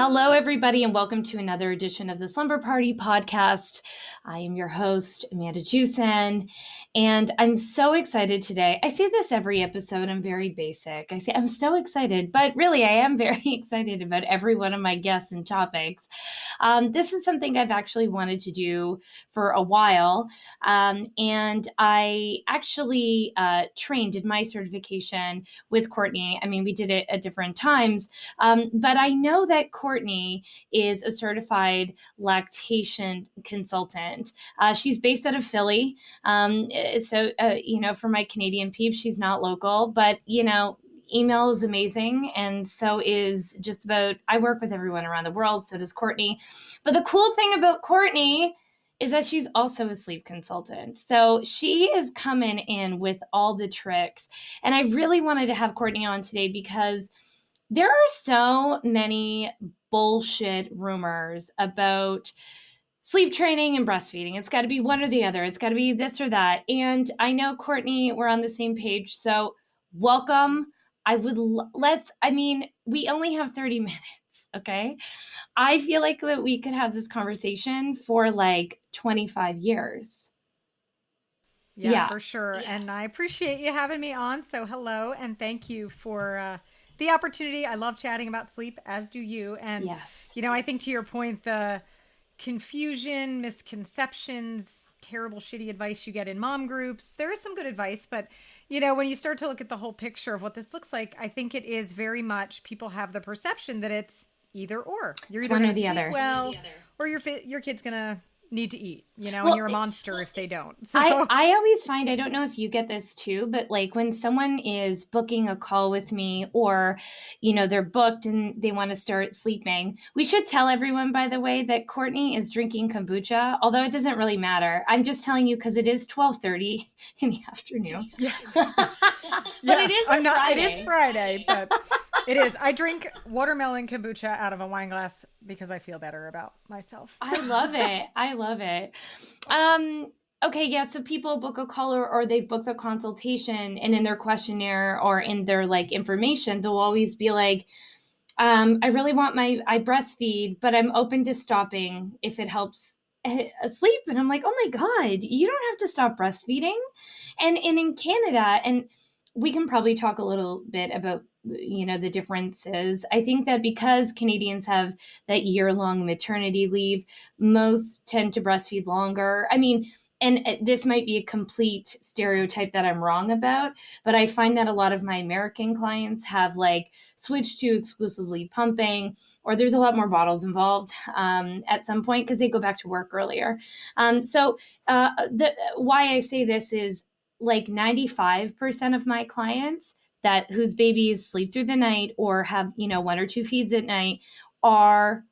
Hello, everybody, and welcome to another edition of the Slumber Party podcast. I am your host, Amanda Jusen, and I'm so excited today. I say this every episode. I'm very basic. I say I'm so excited, but really, I am very excited about every one of my guests and topics. This is something I've actually wanted to do for a while, and I actually did my certification with Courtney. I mean, we did it at different times, but I know that Courtney is a certified lactation consultant. She's based out of Philly. For my Canadian peeps, she's not local, but, email is amazing. And so is just about, I work with everyone around the world. So does Courtney. But the cool thing about Courtney is that she's also a sleep consultant. So she is coming in with all the tricks. And I really wanted to have Courtney on today because there are so many bullshit rumors about sleep training and breastfeeding. It's got to be one or the other. It's got to be this or that. And I know, Courtney, we're on the same page. So welcome. We only have 30 minutes, okay? I feel like that we could have this conversation for like 25 years. Yeah, for sure. Yeah. And I appreciate you having me on. So hello, and thank you for the opportunity. I love chatting about sleep, as do you. And, yes. I think to your point, the confusion, misconceptions, terrible, shitty advice you get in mom groups, there is some good advice. But, when you start to look at the whole picture of what this looks like, I think it is very much people have the perception that it's either or. You're either going to sleep well, or your kid's going to need to eat, and you're a monster if they don't. So. I always find, I don't know if you get this too, but like when someone is booking a call with me or, they're booked and they want to start sleeping, we should tell everyone, by the way, that Courtney is drinking kombucha, although it doesn't really matter. I'm just telling you because it is 12:30 in the afternoon. Yeah. But it is Friday. It is Friday, but it is. I drink watermelon kombucha out of a wine glass because I feel better about myself. I love it. I love it. Okay, yeah, so people book a call or they've booked a consultation, and in their questionnaire or in their like information, they'll always be like, I really want I breastfeed, but I'm open to stopping if it helps sleep. And I'm like, oh my God, you don't have to stop breastfeeding. And in Canada, and we can probably talk a little bit about the differences. I think that because Canadians have that year-long maternity leave, most tend to breastfeed longer. I mean, and this might be a complete stereotype that I'm wrong about, but I find that a lot of my American clients have like switched to exclusively pumping, or there's a lot more bottles involved at some point because they go back to work earlier. Why I say this is like 95% of my clients whose babies sleep through the night or have, one or two feeds at night are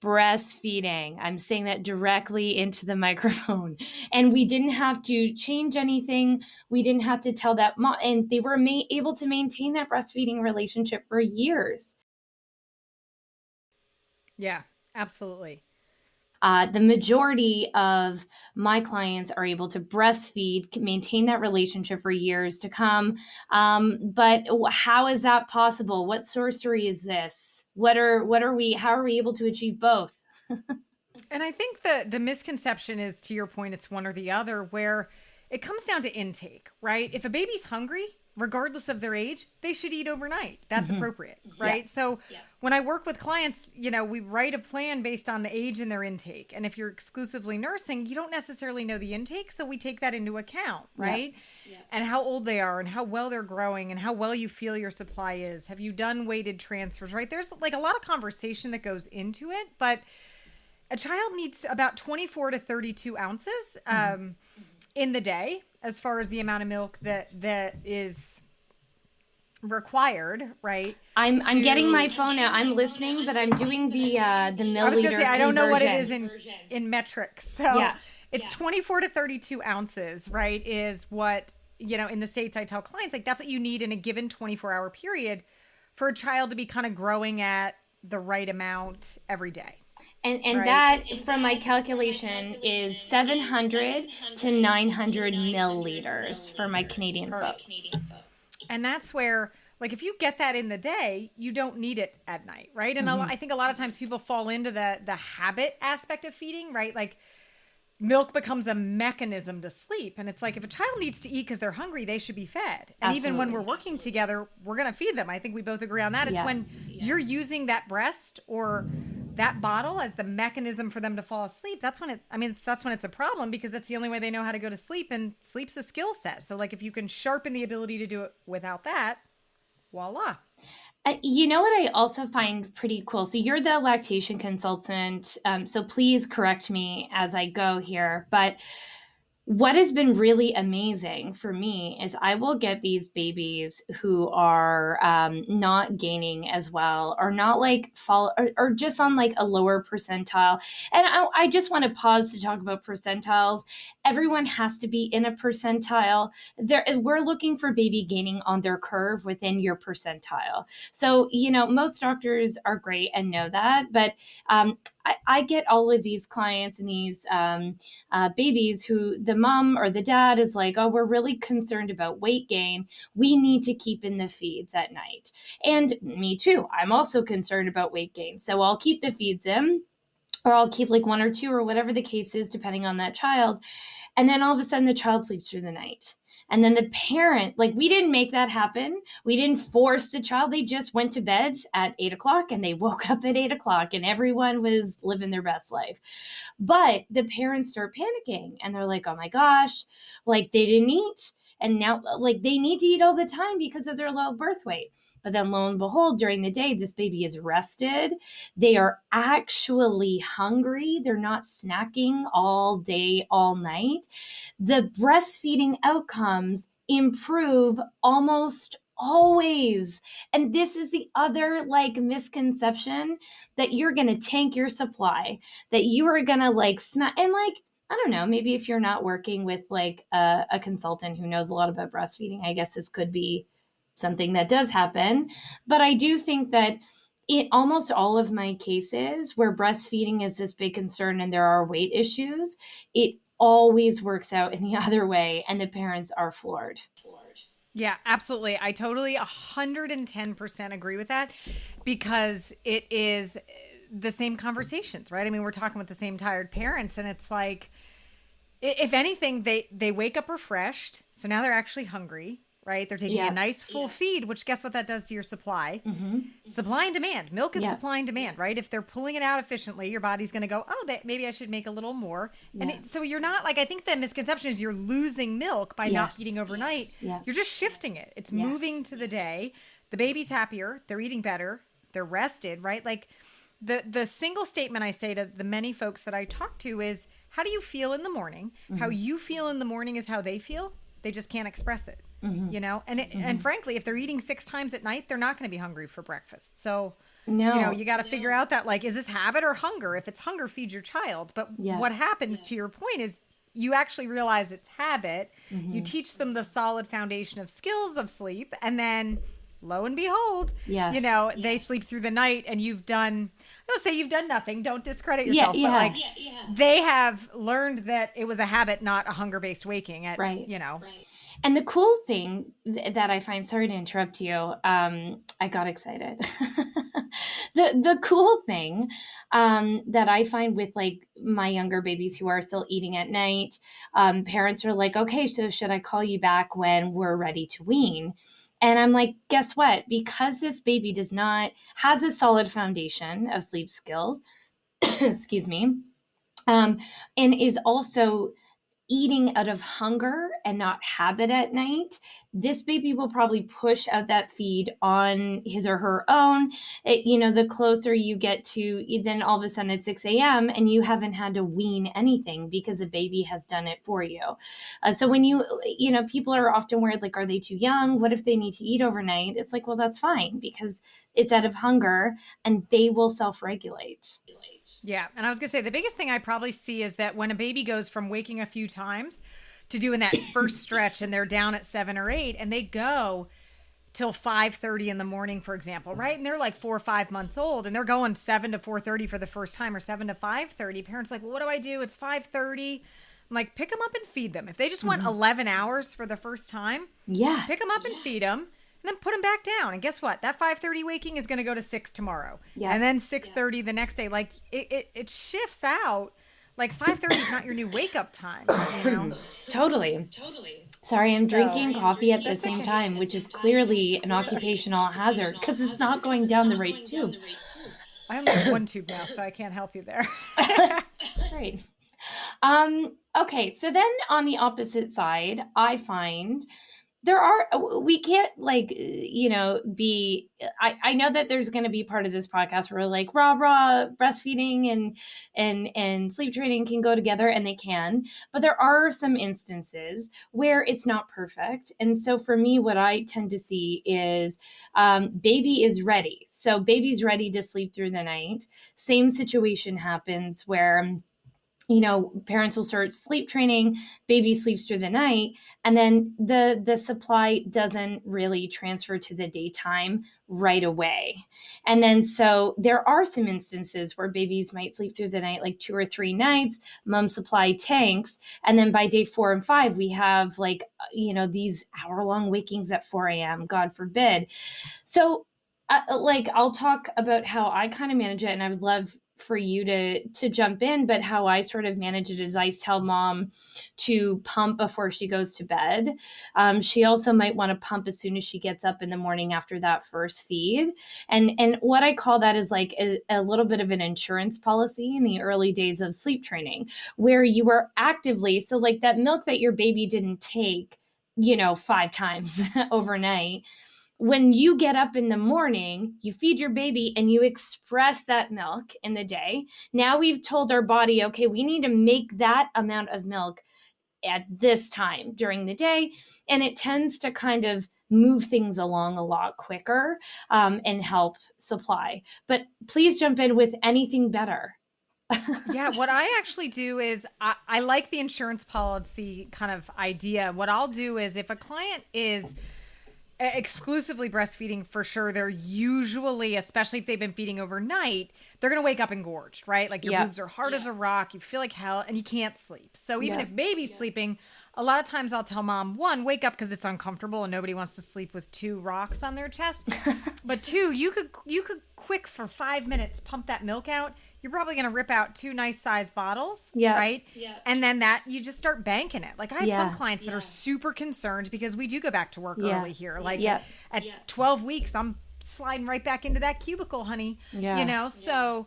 breastfeeding. I'm saying that directly into the microphone. And we didn't have to change anything. We didn't have to tell that mom, and they were able to maintain that breastfeeding relationship for years. Yeah, absolutely. The majority of my clients are able to breastfeed, maintain that relationship for years to come. But how is that possible? What sorcery is this? How are we able to achieve both? And I think the misconception is, to your point, it's one or the other, where it comes down to intake, right? If a baby's hungry, regardless of their age, they should eat overnight. That's appropriate, right? Yeah. So when I work with clients, we write a plan based on the age and their intake. And if you're exclusively nursing, you don't necessarily know the intake. So we take that into account, right? Yeah. And how old they are and how well they're growing and how well you feel your supply is. Have you done weighted transfers, right? There's like a lot of conversation that goes into it, but a child needs about 24 to 32 ounces in the day, as far as the amount of milk that is required, right? I'm getting my phone out. I'm listening, but I'm doing the milliliter. I was gonna say, I don't know what it is in metrics. So it's 24 to 32 ounces, right? Is what, in the States, I tell clients, like, that's what you need in a given 24-hour period for a child to be kind of growing at the right amount every day. And right? That, from my calculation, is 700 to 900 milliliters for my Canadian folks. And that's where Like if you get that in the day, you don't need it at night, right? And I think a lot of times people fall into the habit aspect of feeding, right? Like milk becomes a mechanism to sleep. And it's like, if a child needs to eat because they're hungry, they should be fed. And even when we're working together, we're going to feed them. I think we both agree on that. It's when you're using that breast or that bottle as the mechanism for them to fall asleep. That's when it's a problem, because that's the only way they know how to go to sleep. And sleep's a skill set. So like if you can sharpen the ability to do it without that, voila. You know what I also find pretty cool? So you're the lactation consultant. So please correct me as I go here. But what has been really amazing for me is I will get these babies who are not gaining as well, or not like fall, or just on like a lower percentile. And I just want to pause to talk about percentiles. Everyone has to be in a percentile. We're looking for baby gaining on their curve within your percentile. So, most doctors are great and know that, but I get all of these clients and these babies who the mom or the dad is like, oh, we're really concerned about weight gain. We need to keep in the feeds at night. And me too. I'm also concerned about weight gain. So I'll keep the feeds in, or I'll keep like 1 or 2 or whatever the case is, depending on that child. And then all of a sudden the child sleeps through the night. And then the parent, like, we didn't make that happen. We didn't force the child. They just went to bed at 8:00 and they woke up at 8:00 and everyone was living their best life. But the parents start panicking and they're like, oh my gosh, like they didn't eat. And now like they need to eat all the time because of their low birth weight. But then lo and behold, during the day, this baby is rested. They are actually hungry. They're not snacking all day, all night. The breastfeeding outcomes improve almost always. And this is the other like misconception, that you're going to tank your supply, that you are going to like smack. And like, I don't know, maybe if you're not working with like a consultant who knows a lot about breastfeeding, I guess this could be something that does happen. But I do think that in almost all of my cases where breastfeeding is this big concern and there are weight issues, it always works out in the other way and the parents are floored. Yeah, absolutely. I totally 110% agree with that, because it is the same conversations, right? I mean, we're talking with the same tired parents, and it's like, if anything, they wake up refreshed. So now they're actually hungry, right? They're taking a nice full feed, which guess what that does to your supply? Supply and demand. Milk is supply and demand, right? If they're pulling it out efficiently, your body's going to go, oh, maybe I should make a little more. And so you're not like, I think the misconception is you're losing milk by not eating overnight. You're just shifting it. It's moving to the day. The baby's happier. They're eating better. They're rested, right? Like the single statement I say to the many folks that I talk to is, how do you feel in the morning? How you feel in the morning is how they feel. They just can't express it. And frankly, if they're eating 6 times at night, they're not going to be hungry for breakfast. So, you got to figure out that, like, is this habit or hunger? If it's hunger, feed your child. But what happens, to your point, is you actually realize it's habit. You teach them the solid foundation of skills of sleep. And then lo and behold, they sleep through the night, and you've done, I don't say you've done nothing. Don't discredit yourself. But like, they have learned that it was a habit, not a hunger-based waking at, Right. And the cool thing that I find, sorry to interrupt you, I got excited. The cool thing that I find with like my younger babies who are still eating at night, parents are like, okay, so should I call you back when we're ready to wean? And I'm like, guess what? Because this baby has a solid foundation of sleep skills, excuse me, and is also eating out of hunger and not habit at night, this baby will probably push out that feed on his or her own. The closer you get to, then all of a sudden it's 6 a.m. and you haven't had to wean anything because the baby has done it for you. So when people are often worried, like, are they too young? What if they need to eat overnight? It's like, well, that's fine, because it's out of hunger and they will self-regulate. Yeah. And I was going to say, the biggest thing I probably see is that when a baby goes from waking a few times to doing that first stretch, and they're down at 7 or 8, and they go till 5:30 in the morning, for example, right? And they're like 4 or 5 months old, and they're going 7 to 4:30 for the first time, or 7 to 5:30. Parents are like, well, what do I do? It's 5:30. I'm like, pick them up and feed them. If they just want 11 hours for the first time, pick them up and feed them. then put them back down. And guess what? That 5:30 waking is going to go to 6 tomorrow. Yeah. And then 6:30 the next day. Like it shifts out. Like 5:30 is not your new wake up time, you know? Totally. Sorry, I'm drinking coffee at the same time, which is clearly an occupational hazard because it's not going down the right tube. I only have one tube now, so I can't help you there. Great. Okay, so then on the opposite side, I find we can't I know that there's going to be part of this podcast where like rah breastfeeding and sleep training can go together, and they can, but there are some instances where it's not perfect. And so for me, what I tend to see is baby is ready. So baby's ready to sleep through the night. Same situation happens where parents will start sleep training, baby sleeps through the night, and then the supply doesn't really transfer to the daytime right away. And then so there are some instances where babies might sleep through the night like 2 or 3 nights, mom supply tanks, and then by day 4 and 5 we have these hour-long wakings at 4 a.m., God forbid. So I'll talk about how I kind of manage it, and I would love for you to jump in, but how I sort of manage it is I tell mom to pump before she goes to bed. She also might want to pump as soon as she gets up in the morning after that first feed. And what I call that is like a little bit of an insurance policy in the early days of sleep training, where you are actively, so like that milk that your baby didn't take, 5 times overnight. When you get up in the morning, you feed your baby and you express that milk in the day. Now we've told our body, okay, we need to make that amount of milk at this time during the day. And it tends to kind of move things along a lot quicker and help supply. But please jump in with anything better. Yeah, what I actually do is I like the insurance policy kind of idea. What I'll do is if a client is exclusively breastfeeding, for sure, they're usually, especially if they've been feeding overnight, they're going to wake up engorged, right? Like your boobs are hard as a rock, you feel like hell, and you can't sleep. So even if baby's sleeping, a lot of times I'll tell mom, 1, wake up because it's uncomfortable and nobody wants to sleep with 2 rocks on their chest. But 2, you could quick for 5 minutes pump that milk out. You're probably going to rip out 2 nice sized bottles, right? Yeah. And then you just start banking it. Like I have some clients that are super concerned because we do go back to work early here. Like at 12 weeks, I'm sliding right back into that cubicle, honey. Yeah. So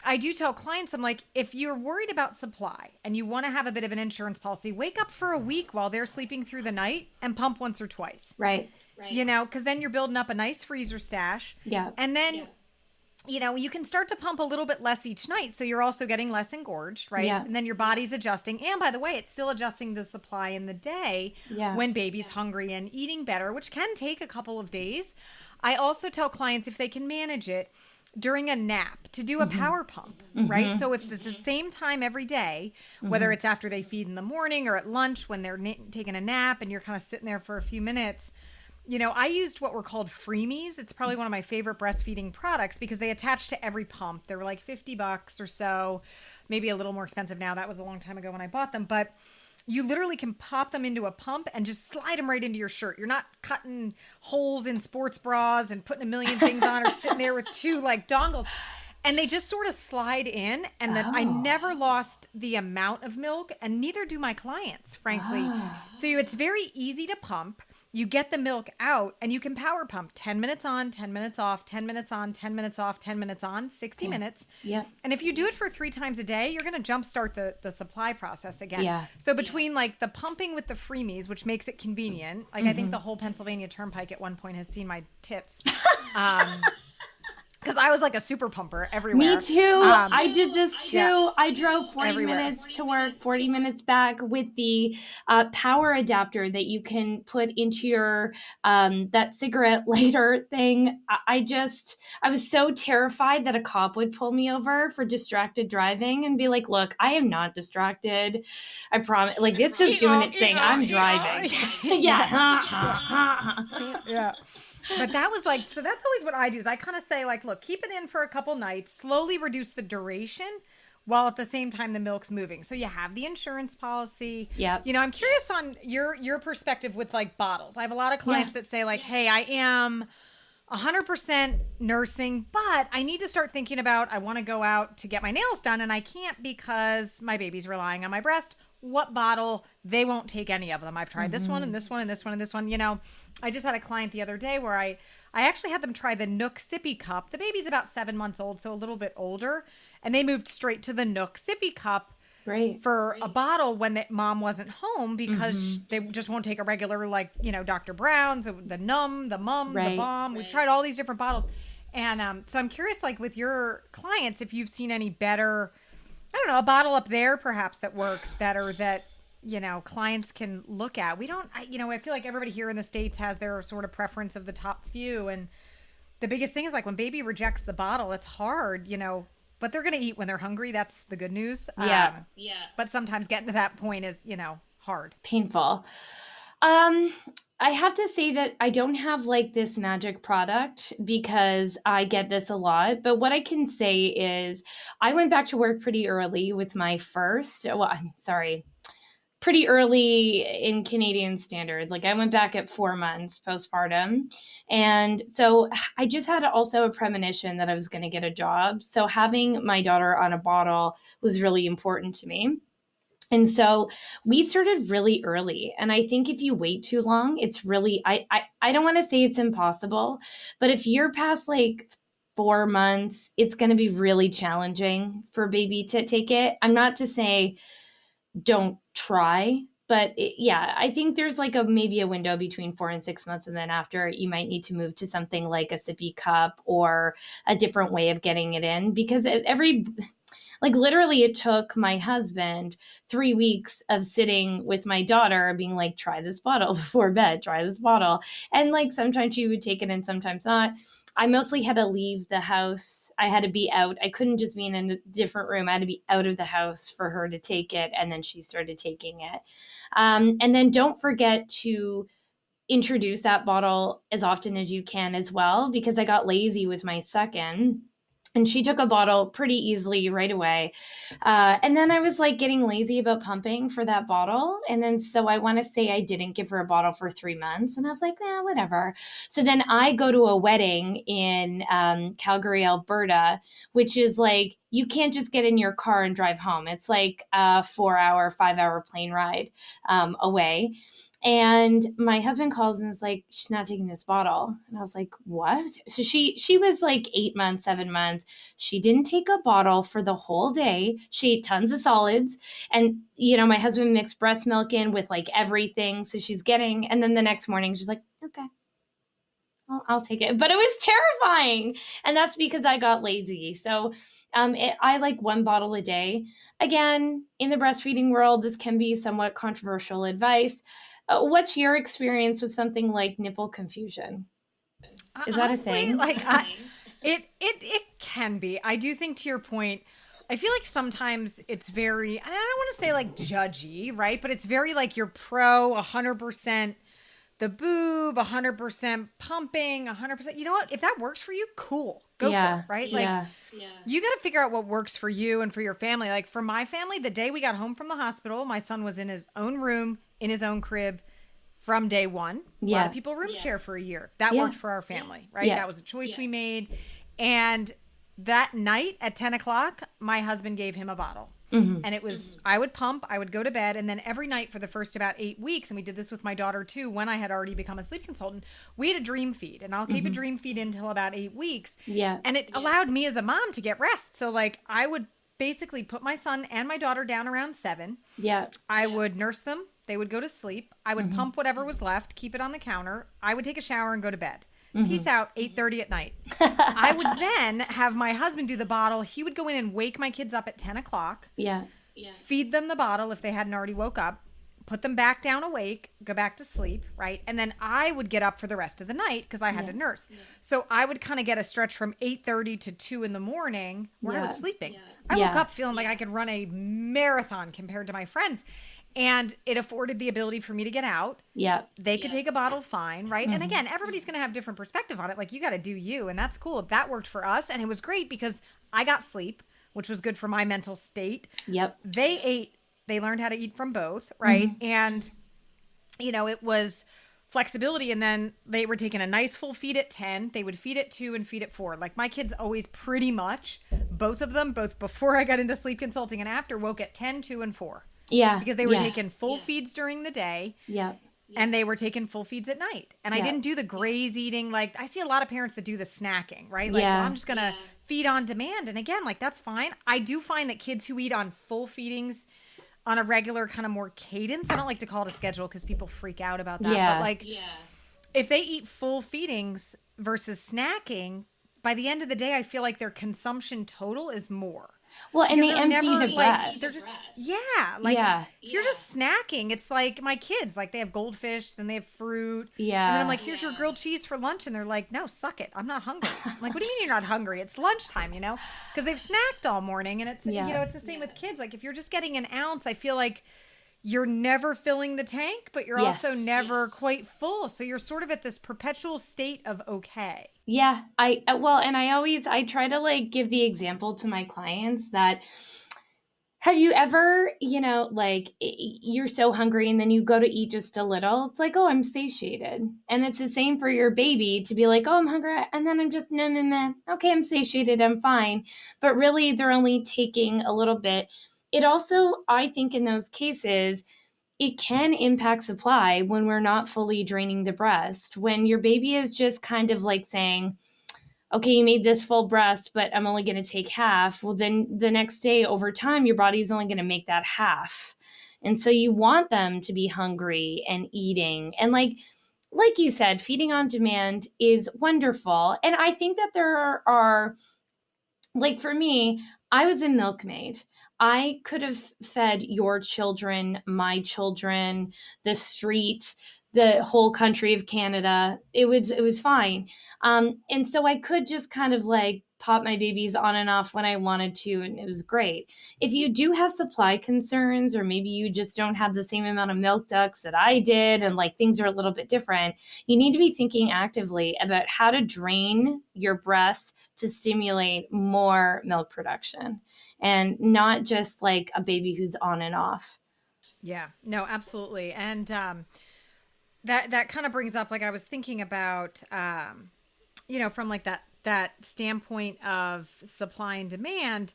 I do tell clients, I'm like, if you're worried about supply and you want to have a bit of an insurance policy, wake up for a week while they're sleeping through the night and pump once or twice. Right. Because then you're building up a nice freezer stash. Yeah. And then you can start to pump a little bit less each night. So you're also getting less engorged, right? Yeah. And then your body's adjusting. And by the way, it's still adjusting the supply in the day when baby's hungry and eating better, which can take a couple of days. I also tell clients, if they can manage it during a nap, to do a power pump, right? So if at the same time every day, whether it's after they feed in the morning or at lunch when they're taking a nap and you're kind of sitting there for a few minutes, I used what were called freemies. It's probably one of my favorite breastfeeding products because they attach to every pump. They were like $50 or so, maybe a little more expensive now. That was a long time ago when I bought them, but you literally can pop them into a pump and just slide them right into your shirt. You're not cutting holes in sports bras and putting a million things on or sitting there with 2 like dongles. And they just sort of slide in, and then I never lost the amount of milk, and neither do my clients, frankly. So it's very easy to pump. You get the milk out and you can power pump 10 minutes on, 10 minutes off, 10 minutes on, 10 minutes off, 10 minutes on, 60 minutes. Yeah. And if you do it for 3 times a day, you're going to jumpstart the supply process again. Yeah. So between like the pumping with the freemies, which makes it convenient, like I think the whole Pennsylvania Turnpike at one point has seen my tits. Because I was like a super pumper everywhere. Me too. I did this too. Yeah. I drove 40 minutes to work, 40 minutes back with the power adapter that you can put into your that cigarette lighter thing. I was so terrified that a cop would pull me over for distracted driving and be like, "Look, I am not distracted. I promise. Like it's just doing its thing. I'm driving." Yeah. But that was like, so that's always what I do is I kind of say like, look, keep it in for a couple nights, slowly reduce the duration while at the same time the milk's moving. So you have the insurance policy. Yep. You know, I'm curious on your perspective with like bottles. I have a lot of clients that say like, hey, I am 100% nursing, but I need to start thinking about, I want to go out to get my nails done and I can't because my baby's relying on my breast. What bottle? They won't take any of them. I've tried this one and this one and this one and this one. You know, I just had a client the other day where I actually had them try the Nook sippy cup. The baby's about 7 months old, so a little bit older. And they moved straight to the Nook sippy cup for a bottle when the mom wasn't home because they just won't take a regular, like, you know, Dr. Brown's, the Num, the Mum, the Bomb. We've tried all these different bottles. And so I'm curious, like with your clients, if you've seen any better, I don't know, a bottle up there perhaps that works better that, you know, clients can look at. I feel like everybody here in the States has their sort of preference of the top few. And the biggest thing is like when baby rejects the bottle, it's hard, you know, but they're going to eat when they're hungry. That's the good news. Yeah. But sometimes getting to that point is, you know, hard. Painful. I have to say that I don't have like this magic product because I get this a lot. But what I can say is I went back to work pretty early with my pretty early in Canadian standards. Like I went back at 4 months postpartum. And so I just had also a premonition that I was going to get a job. So having my daughter on a bottle was really important to me. And so we started really early. And I think if you wait too long, it's really, I don't want to say it's impossible, but if you're past like 4 months, it's going to be really challenging for baby to take it. I'm not to say don't try, but I think there's like maybe a window between 4 and 6 months. And then after you might need to move to something like a sippy cup or a different way of getting it in because like literally it took my husband 3 weeks of sitting with my daughter being like, try this bottle before bed, try this bottle. And like sometimes she would take it and sometimes not. I mostly had to leave the house. I had to be out. I couldn't just be in a different room. I had to be out of the house for her to take it. And then she started taking it. And then don't forget to introduce that bottle as often as you can as well, because I got lazy with my second. And she took a bottle pretty easily right away. And then I was like getting lazy about pumping for that bottle. And then so I want to say I didn't give her a bottle for 3 months. And I was like, whatever. So then I go to a wedding in Calgary, Alberta, which is like, you can't just get in your car and drive home. It's like a 4-hour, 5-hour plane ride away. And my husband calls and is like, she's not taking this bottle. And I was like, what? So she was like 8 months, 7 months. She didn't take a bottle for the whole day. She ate tons of solids. And, you know, my husband mixed breast milk in with like everything. So she's getting, and then the next morning she's like, okay, I'll take it. But it was terrifying. And that's because I got lazy. So I like 1 bottle a day. Again, in the breastfeeding world, this can be somewhat controversial advice. What's your experience with something like nipple confusion? Is that Honestly, a thing? Like it can be. I do think to your point, I feel like sometimes it's very, I don't want to say like judgy, right? But it's very like you're pro 100% the boob, 100% pumping, 100%. You know what? If that works for you, cool. Go for it, right? Like you got to figure out what works for you and for your family. Like for my family, the day we got home from the hospital, my son was in his own room, in his own crib from day one. A lot of people room share for a year. That worked for our family, right? That was a choice we made. And that night at 10 o'clock, my husband gave him a bottle. And it was, I would pump, I would go to bed. And then every night for the first about 8 weeks, and we did this with my daughter too, when I had already become a sleep consultant, we had a dream feed, and I'll keep a dream feed until about 8 weeks. And it allowed me as a mom to get rest. So like I would basically put my son and my daughter down around 7. I would nurse them. They would go to sleep. I would pump whatever was left, keep it on the counter. I would take a shower and go to bed. Peace out, 8:30 at night. I would then have my husband do the bottle. He would go in and wake my kids up at 10 o'clock. Feed them the bottle if they hadn't already woke up. Put them back down awake, go back to sleep, right? And then I would get up for the rest of the night because I had to nurse. So I would kind of get a stretch from 8:30 to 2 in the morning where I was sleeping. I woke up feeling like I could run a marathon compared to my friends. And it afforded the ability for me to get out. They could take a bottle fine, right? And again, everybody's going to have different perspective on it. Like you got to do you, and that's cool. That worked for us, and it was great because I got sleep. which was good for my mental state. Yep. They learned how to eat from both, right? Mm-hmm. And, it was flexibility. And then they were taking a nice full feed at 10. They would feed at 2 and feed at 4. Like my kids always pretty much, both of them, both before I got into sleep consulting and after, woke at 10, 2, and 4. Yeah. Because they were taking full feeds during the day. Yeah. And they were taking full feeds at night. And I didn't do the graze eating. Like I see a lot of parents that do the snacking, right? Like, well, I'm just going to feed on demand. And again, like that's fine. I do find that kids who eat on full feedings on a regular kind of more cadence, I don't like to call it a schedule because people freak out about that. Yeah. But like if they eat full feedings versus snacking, by the end of the day, I feel like their consumption total is more. Well, and they empty never, the like, breast. They're just, if you're just snacking, it's like my kids, like they have goldfish, then they have fruit. Yeah. And then I'm like, here's your grilled cheese for lunch. And they're like, no, suck it. I'm not hungry. I'm like, what do you mean you're not hungry? It's lunchtime, because they've snacked all morning. And it's, it's the same with kids. Like if you're just getting an ounce, I feel like you're never filling the tank, but you're also never quite full. So you're sort of at this perpetual state of okay. Yeah. I try to like give the example to my clients that have you ever, like you're so hungry and then you go to eat just a little. It's like, oh, I'm satiated. And it's the same for your baby to be like, oh, I'm hungry. And then I'm just, meh. Okay, I'm satiated. I'm fine. But really they're only taking a little bit. It also, I think in those cases, it can impact supply when we're not fully draining the breast. When your baby is just kind of like saying, okay, you made this full breast, but I'm only going to take half. Well, then the next day over time, your body is only going to make that half. And so you want them to be hungry and eating. And like you said, feeding on demand is wonderful. And I think that there are like for me, I was a milkmaid. I could have fed your children, my children, the street, the whole country of Canada. It was fine. And so I could just kind of like pop my babies on and off when I wanted to, and it was great. If you do have supply concerns, or maybe you just don't have the same amount of milk ducts that I did, and like things are a little bit different, you need to be thinking actively about how to drain your breasts to stimulate more milk production, and not just like a baby who's on and off. Yeah, no, absolutely. And that kind of brings up, like I was thinking about, from like that standpoint of supply and demand,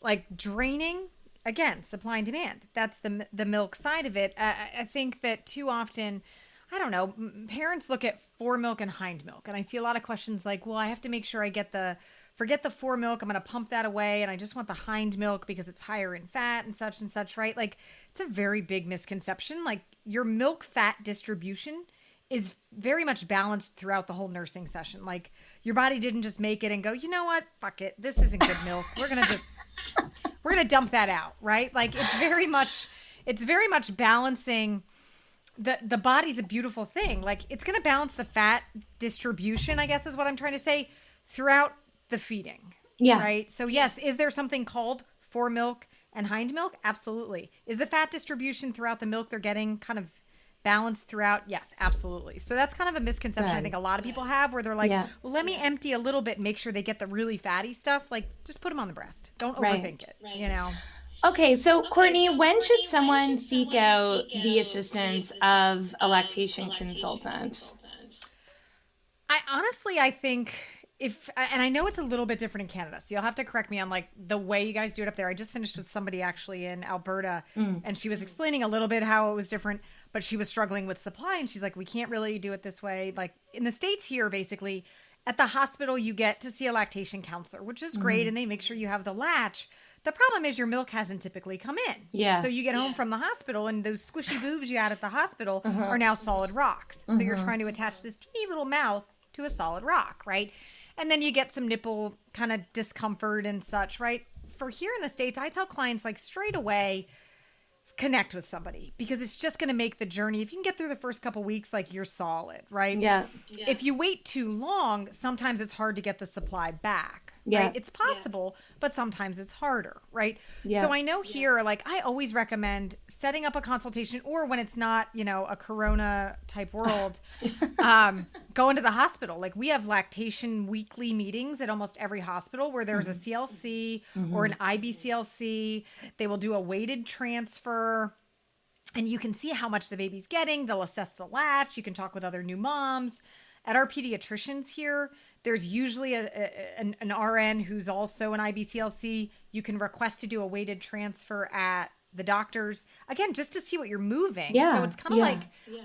like draining, again, supply and demand. That's the milk side of it. I think that too often, I don't know, parents look at foremilk and hind milk. And I see a lot of questions like, well, I have to make sure I forget the foremilk. I'm going to pump that away. And I just want the hind milk because it's higher in fat and such, right? Like it's a very big misconception. Like your milk fat distribution is very much balanced throughout the whole nursing session. Like your body didn't just make it and go, you know what? Fuck it. This isn't good milk. We're going to dump that out. Right. Like it's very much balancing. The body's a beautiful thing. Like it's going to balance the fat distribution, I guess is what I'm trying to say, throughout the feeding. Yeah. Right. So yes. Is there something called foremilk and hind milk? Absolutely. Is the fat distribution throughout the milk they're getting kind of balanced throughout? Yes, absolutely. So that's kind of a misconception I think a lot of people have, where they're like, well, let me empty a little bit, make sure they get the really fatty stuff. Like just put them on the breast. Don't overthink it, Okay, so Courtney, when should someone seek out the assistance of a lactation consultant? I think and I know it's a little bit different in Canada, so you'll have to correct me on like the way you guys do it up there. I just finished with somebody actually in Alberta, and she was explaining a little bit how it was different, but she was struggling with supply, and she's like, we can't really do it this way. Like in the States here, basically, at the hospital, you get to see a lactation counselor, which is great, and they make sure you have the latch. The problem is your milk hasn't typically come in. Yeah. So you get home from the hospital, and those squishy boobs you had at the hospital are now solid rocks. So you're trying to attach this teeny little mouth to a solid rock, right? And then you get some nipple kind of discomfort and such, right? For here in the States, I tell clients like straight away, connect with somebody, because it's just going to make the journey. If you can get through the first couple weeks, like you're solid, right? Yeah. If you wait too long, sometimes it's hard to get the supply back, right? Yeah. It's possible, but sometimes it's harder, right? Yeah. So I know here, like I always recommend setting up a consultation, or when it's not, a Corona type world, going to the hospital. Like we have lactation weekly meetings at almost every hospital where there's a CLC or an IBCLC. They will do a weighted transfer. And you can see how much the baby's getting. They'll assess the latch. You can talk with other new moms. At our pediatricians here, there's usually an RN who's also an IBCLC. You can request to do a weighted transfer at the doctors, again, just to see what you're moving. Yeah. So it's kind of like,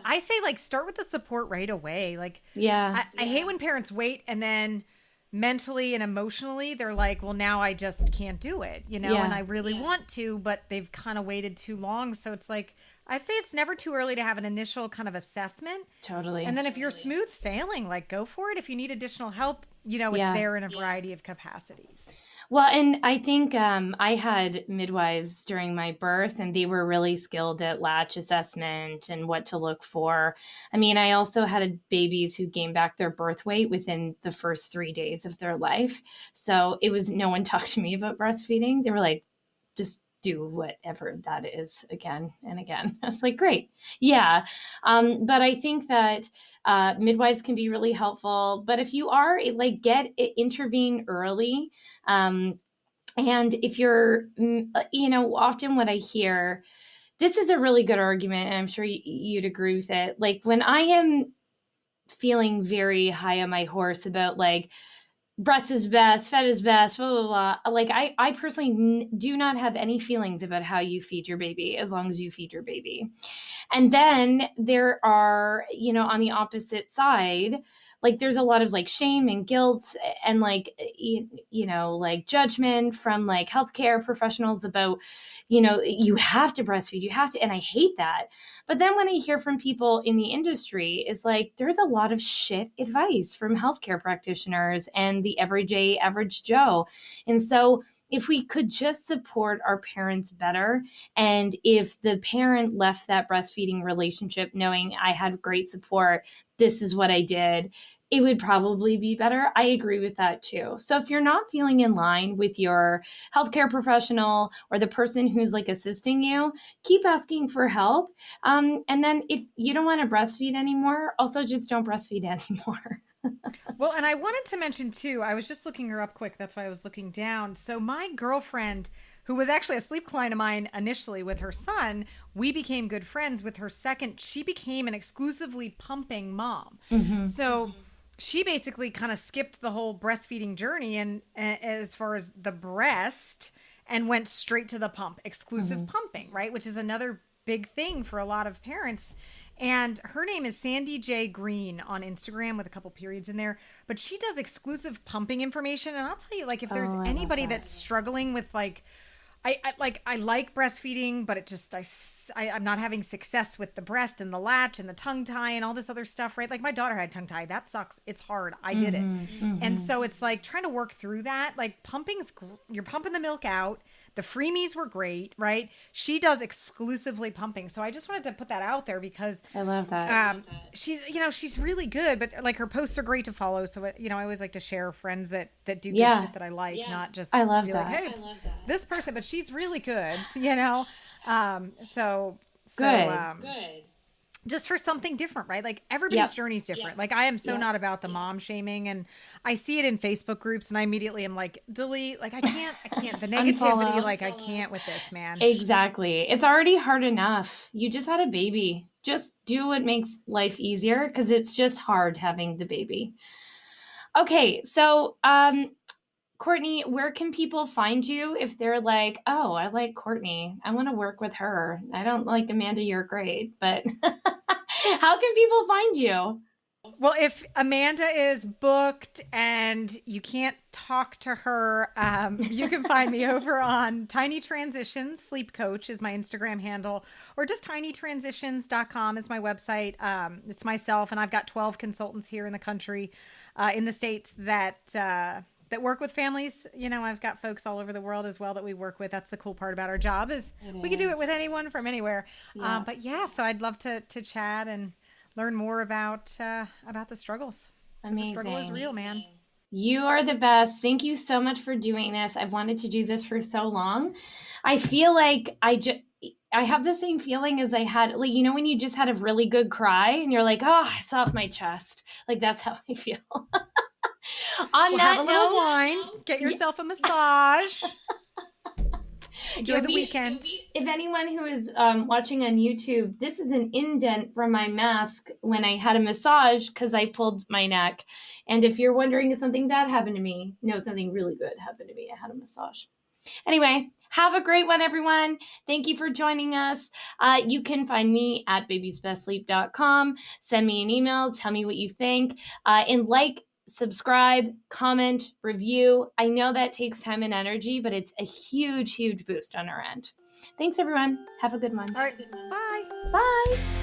I say, like, start with the support right away. Like, I hate when parents wait and then mentally and emotionally they're like, well, now I just can't do it, and I really want to, but they've kind of waited too long. So it's like, I say it's never too early to have an initial kind of assessment. Totally. And then if you're smooth sailing, like, go for it. If you need additional help, it's there in a variety of capacities. Well, and I think I had midwives during my birth, and they were really skilled at latch assessment and what to look for. I mean, I also had babies who gained back their birth weight within the first 3 days of their life. So no one talked to me about breastfeeding. They were like, just do whatever that is again and again. I was like, great. Yeah. But I think that midwives can be really helpful. But if you are intervene early. And if you're, often what I hear, this is a really good argument, and I'm sure you'd agree with it. Like when I am feeling very high on my horse about like, breast is best, fed is best, blah, blah, blah. Like I personally do not have any feelings about how you feed your baby as long as you feed your baby. And then there are, on the opposite side, like there's a lot of like shame and guilt and like, like judgment from like healthcare professionals about, you have to breastfeed, you have to. And I hate that. But then when I hear from people in the industry, it's like, there's a lot of shit advice from healthcare practitioners and the everyday average Joe. And so if we could just support our parents better, and if the parent left that breastfeeding relationship knowing I had great support, this is what I did, it would probably be better. I agree with that too. So if you're not feeling in line with your healthcare professional or the person who's like assisting you, keep asking for help. And then if you don't want to breastfeed anymore, also just don't breastfeed anymore. Well, and I wanted to mention too, I was just looking her up quick. That's why I was looking down. So my girlfriend, who was actually a sleep client of mine initially with her son, we became good friends. With her second, she became an exclusively pumping mom. So she basically kind of skipped the whole breastfeeding journey and as far as the breast, and went straight to the pump, exclusive pumping, right? Which is another big thing for a lot of parents. And her name is Sandy J. Green on Instagram with a couple periods in there. But she does exclusive pumping information. And I'll tell you, like, if there's anybody that's struggling with like, I like breastfeeding, but it just, I'm not having success with the breast and the latch and the tongue tie and all this other stuff, right? Like my daughter had tongue tie. That sucks. It's hard. I did it. And so it's like trying to work through that. Like you're pumping the milk out. The freebies were great, right? She does exclusively pumping. So I just wanted to put that out there because I love that. She's really good, but like her posts are great to follow. So, I always like to share friends that do good shit that I like, not just I love to be that. like, hey, I love that. this person, but she's really good, good. Just for something different, right? Like everybody's journey is different. Like I am so not about the mom shaming, and I see it in Facebook groups and I immediately am like, delete, like I can't, the negativity, like I can't with this, man. Exactly. It's already hard enough. You just had a baby. Just do what makes life easier because it's just hard having the baby. Okay. So, Courtney, where can people find you if they're like, oh, I like Courtney, I want to work with her. I don't like Amanda, you're great, but how can people find you? Well, if Amanda is booked and you can't talk to her, you can find me over on Tiny Transitions. Sleep Coach is my Instagram handle, or just tinytransitions.com is my website. It's myself, and I've got 12 consultants here in the country, in the States that work with families. I've got folks all over the world as well that we work with. That's the cool part about our job is we can do it with anyone from anywhere. So I'd love to chat and learn more about the struggles. Amazing. The struggle is real, man. You are the best. Thank you so much for doing this. I've wanted to do this for so long. I feel like I have the same feeling as I had, like, you know, when you just had a really good cry and you're like, oh, it's off my chest. Like, that's how I feel. On Well, that have a little note, wine, get yourself a massage. Enjoy yeah, the weekend. If anyone who is watching on YouTube, this is an indent from my mask when I had a massage because I pulled my neck. And if you're wondering if something bad happened to me, no, something really good happened to me. I had a massage. Anyway, have a great one, everyone. Thank you for joining us. You can find me at babiesbestsleep.com. Send me an email. Tell me what you think. And like, subscribe, comment, review. I know that takes time and energy, but it's a huge, huge boost on our end. Thanks, everyone. Have a good one. All right. Bye. Bye.